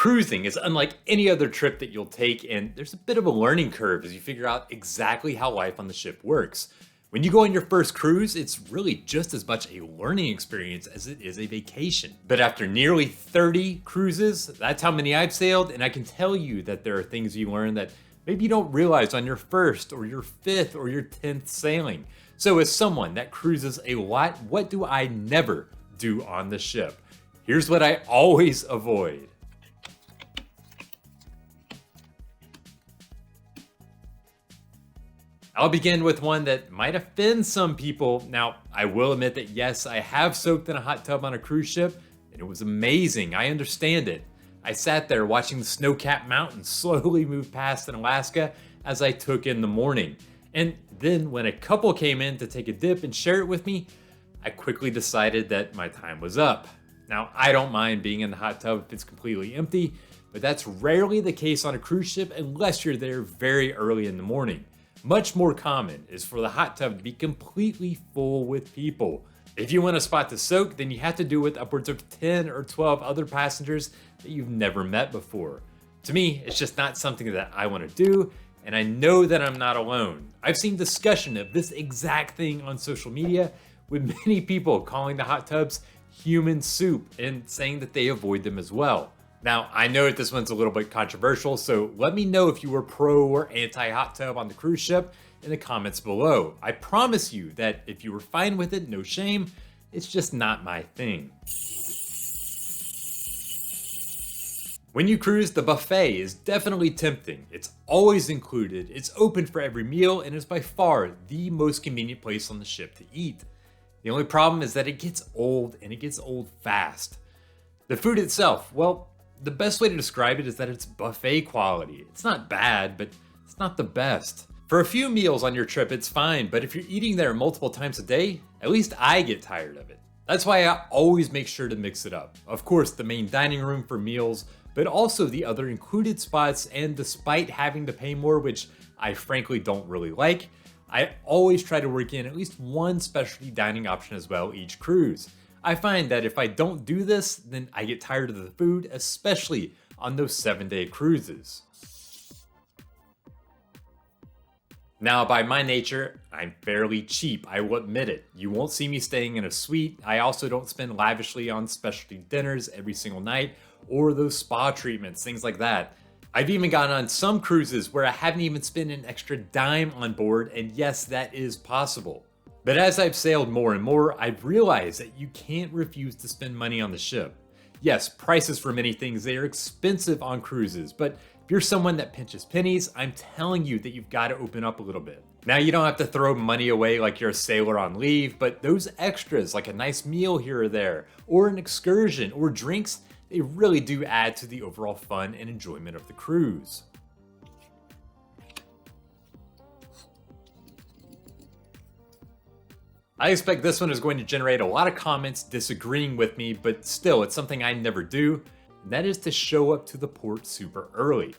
Cruising is unlike any other trip that you'll take, and there's a bit of a learning curve as you figure out exactly how life on the ship works. When you go on your first cruise, it's really just as much a learning experience as it is a vacation. But after nearly 30 cruises, that's how many I've sailed, and I can tell you that there are things you learn that maybe you don't realize on your first or your fifth or your 10th sailing. So as someone that cruises a lot, what do I never do on the ship? Here's what I always avoid. I'll begin with one that might offend some people. Now, I will admit that yes, I have soaked in a hot tub on a cruise ship, and it was amazing. I understand it. I sat there watching the snow-capped mountains slowly move past in Alaska as I took in the morning. And then when a couple came in to take a dip and share it with me, I quickly decided that my time was up. Now, I don't mind being in the hot tub if it's completely empty, but that's rarely the case on a cruise ship unless you're there very early in the morning. Much more common is for the hot tub to be completely full with people. If you want a spot to soak, then you have to do it with upwards of 10 or 12 other passengers that you've never met before. To me, it's just not something that I want to do, and I know that I'm not alone. I've seen discussion of this exact thing on social media, with many people calling the hot tubs human soup and saying that they avoid them as well. Now, I know that this one's a little bit controversial, so let me know if you were pro or anti hot tub on the cruise ship in the comments below. I promise you that if you were fine with it, no shame, it's just not my thing. When you cruise, the buffet is definitely tempting. It's always included, it's open for every meal, and is by far the most convenient place on the ship to eat. The only problem is that it gets old, and it gets old fast. The food itself, well, the best way to describe it is that it's buffet quality. It's not bad, but it's not the best. For a few meals on your trip, it's fine, but if you're eating there multiple times a day, at least I get tired of it. That's why I always make sure to mix it up. Of course, the main dining room for meals, but also the other included spots, and despite having to pay more, which I frankly don't really like, I always try to work in at least one specialty dining option as well each cruise. I find that if I don't do this, then I get tired of the food, especially on those 7-day cruises. Now, by my nature, I'm fairly cheap, I will admit it. You won't see me staying in a suite. I also don't spend lavishly on specialty dinners every single night, or those spa treatments, things like that. I've even gone on some cruises where I haven't even spent an extra dime on board, and yes, that is possible. But as I've sailed more and more, I've realized that you can't refuse to spend money on the ship. Yes, prices for many things, they are expensive on cruises, but if you're someone that pinches pennies, I'm telling you that you've got to open up a little bit. Now, you don't have to throw money away like you're a sailor on leave, but those extras, like a nice meal here or there, or an excursion, or drinks, they really do add to the overall fun and enjoyment of the cruise. I expect this one is going to generate a lot of comments disagreeing with me, but still, it's something I never do, and that is to show up to the port super early.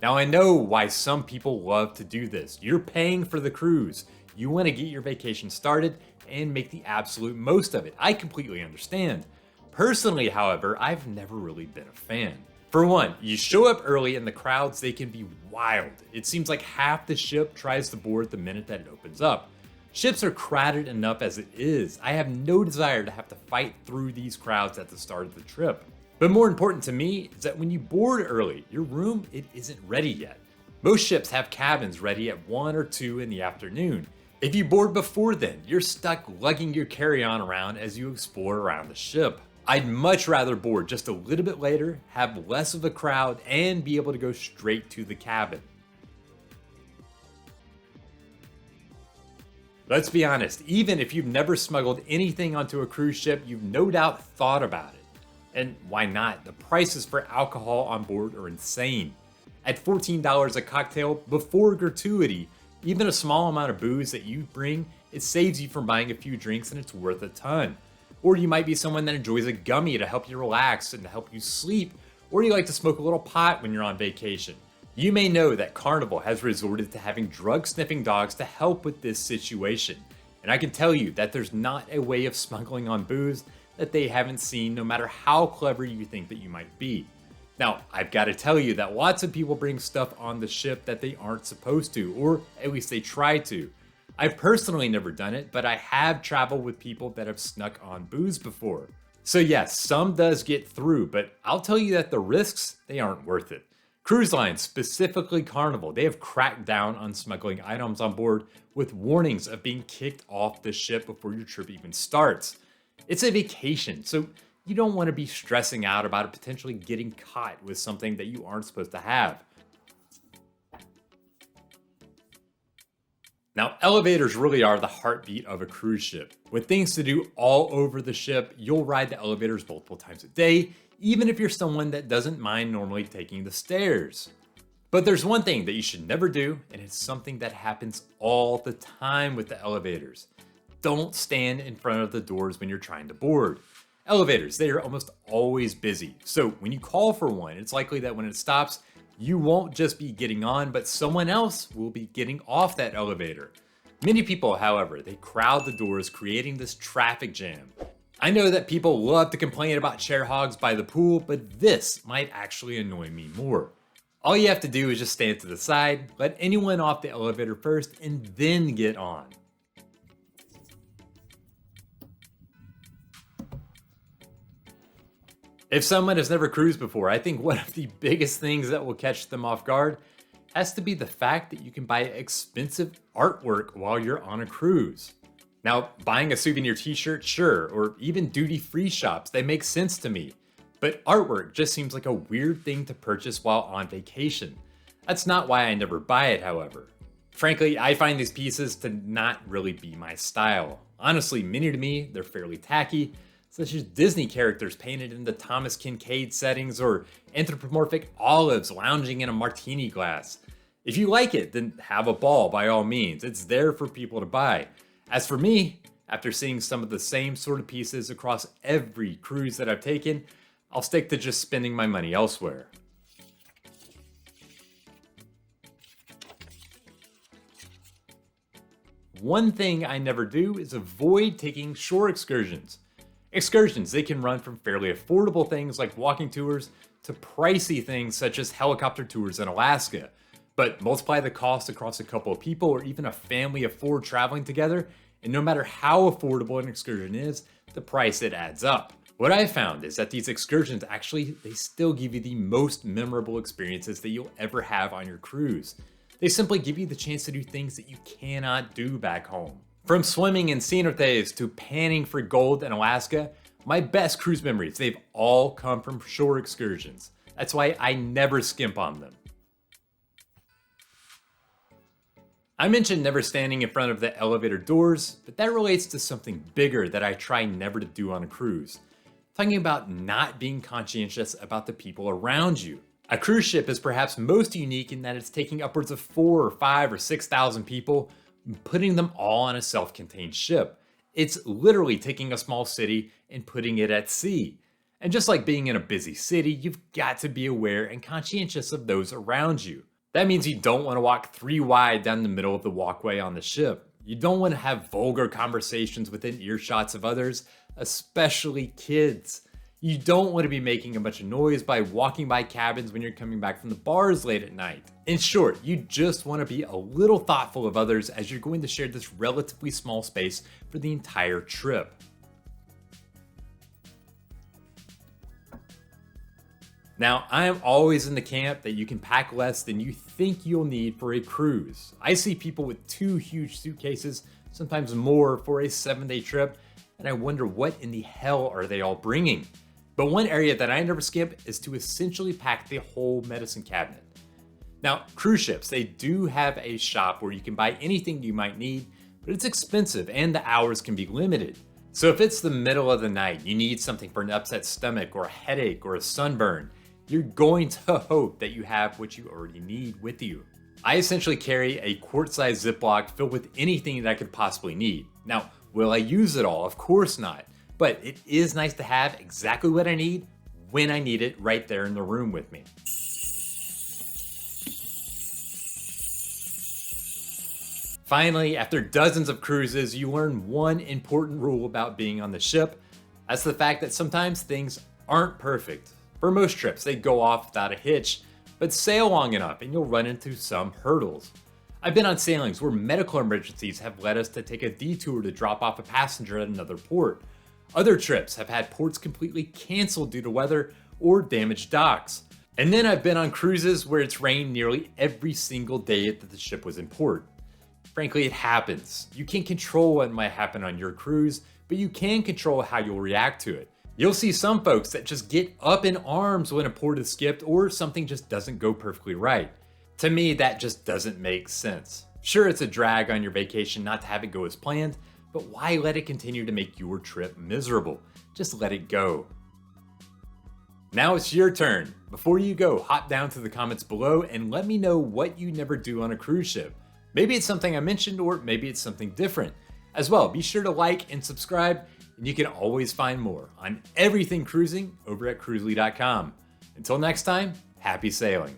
Now, I know why some people love to do this. You're paying for the cruise. You want to get your vacation started and make the absolute most of it. I completely understand. Personally, however, I've never really been a fan. For one, you show up early and the crowds, they can be wild. It seems like half the ship tries to board the minute that it opens up. Ships are crowded enough as it is. I have no desire to have to fight through these crowds at the start of the trip. But more important to me is that when you board early, your room, it isn't ready yet. Most ships have cabins ready at 1 or 2 in the afternoon. If you board before then, you're stuck lugging your carry-on around as you explore around the ship. I'd much rather board just a little bit later, have less of a crowd, and be able to go straight to the cabin. Let's be honest, even if you've never smuggled anything onto a cruise ship, you've no doubt thought about it. And why not? The prices for alcohol on board are insane. At $14 a cocktail before gratuity, even a small amount of booze that you bring, it saves you from buying a few drinks and it's worth a ton. Or you might be someone that enjoys a gummy to help you relax and to help you sleep, or you like to smoke a little pot when you're on vacation. You may know that Carnival has resorted to having drug-sniffing dogs to help with this situation. And I can tell you that there's not a way of smuggling on booze that they haven't seen, no matter how clever you think that you might be. Now, I've got to tell you that lots of people bring stuff on the ship that they aren't supposed to, or at least they try to. I've personally never done it, but I have traveled with people that have snuck on booze before. So yes, some does get through, but I'll tell you that the risks, they aren't worth it. Cruise lines, specifically Carnival, they have cracked down on smuggling items on board with warnings of being kicked off the ship before your trip even starts. It's a vacation, so you don't want to be stressing out about potentially getting caught with something that you aren't supposed to have. Now, elevators really are the heartbeat of a cruise ship. With things to do all over the ship, you'll ride the elevators multiple times a day, even if you're someone that doesn't mind normally taking the stairs. But there's one thing that you should never do, and it's something that happens all the time with the elevators. Don't stand in front of the doors when you're trying to board. Elevators, they are almost always busy. So when you call for one, it's likely that when it stops, you won't just be getting on, but someone else will be getting off that elevator. Many people, however, they crowd the doors, creating this traffic jam. I know that people love to complain about chair hogs by the pool, but this might actually annoy me more. All you have to do is just stand to the side, let anyone off the elevator first, and then get on. If someone has never cruised before, I think one of the biggest things that will catch them off guard has to be the fact that you can buy expensive artwork while you're on a cruise. Now, buying a souvenir t-shirt, sure, or even duty-free shops, they make sense to me. But artwork just seems like a weird thing to purchase while on vacation. That's not why I never buy it, however. Frankly, I find these pieces to not really be my style. Honestly, many to me, they're fairly tacky, such as Disney characters painted in the Thomas Kincaid settings or anthropomorphic olives lounging in a martini glass. If you like it, then have a ball by all means. It's there for people to buy. As for me, after seeing some of the same sort of pieces across every cruise that I've taken, I'll stick to just spending my money elsewhere. One thing I never do is avoid taking shore excursions. Excursions, they can run from fairly affordable things like walking tours to pricey things such as helicopter tours in Alaska. But multiply the cost across a couple of people or even a family of 4 traveling together, and no matter how affordable an excursion is, the price it adds up. What I've found is that these excursions actually, they still give you the most memorable experiences that you'll ever have on your cruise. They simply give you the chance to do things that you cannot do back home. From swimming in cenotes to panning for gold in Alaska, my best cruise memories, they've all come from shore excursions. That's why I never skimp on them. I mentioned never standing in front of the elevator doors, but that relates to something bigger that I try never to do on a cruise. Talking about not being conscientious about the people around you. A cruise ship is perhaps most unique in that it's taking upwards of 4 or 5 or 6,000 people, putting them all on a self-contained ship. It's literally taking a small city and putting it at sea. And just like being in a busy city, you've got to be aware and conscientious of those around you. That means you don't want to walk 3 wide down the middle of the walkway on the ship. You don't want to have vulgar conversations within earshots of others, especially kids. You don't want to be making a bunch of noise by walking by cabins when you're coming back from the bars late at night. In short, you just want to be a little thoughtful of others as you're going to share this relatively small space for the entire trip. Now, I am always in the camp that you can pack less than you think you'll need for a cruise. I see people with 2 huge suitcases, sometimes more, for a 7-day trip, and I wonder what in the hell are they all bringing? But one area that I never skip is to essentially pack the whole medicine cabinet. Now, cruise ships, they do have a shop where you can buy anything you might need, but it's expensive and the hours can be limited. So if it's the middle of the night, you need something for an upset stomach or a headache or a sunburn, you're going to hope that you have what you already need with you. I essentially carry a quart-sized Ziploc filled with anything that I could possibly need. Now, will I use it all? Of course not. But it is nice to have exactly what I need when I need it right there in the room with me. Finally, after dozens of cruises, you learn one important rule about being on the ship. That's the fact that sometimes things aren't perfect. For most trips, they go off without a hitch, but sail long enough and you'll run into some hurdles. I've been on sailings where medical emergencies have led us to take a detour to drop off a passenger at another port. Other trips have had ports completely canceled due to weather or damaged docks. And then I've been on cruises where it's rained nearly every single day that the ship was in port. Frankly, it happens. You can't control what might happen on your cruise, but you can control how you'll react to it. You'll see some folks that just get up in arms when a port is skipped or something just doesn't go perfectly right. To me, that just doesn't make sense. Sure, it's a drag on your vacation not to have it go as planned, but why let it continue to make your trip miserable? Just let it go. Now it's your turn. Before you go, hop down to the comments below and let me know what you never do on a cruise ship. Maybe it's something I mentioned, or maybe it's something different. As well, be sure to like and subscribe, and you can always find more on everything cruising over at Cruzely.com. Until next time, happy sailing.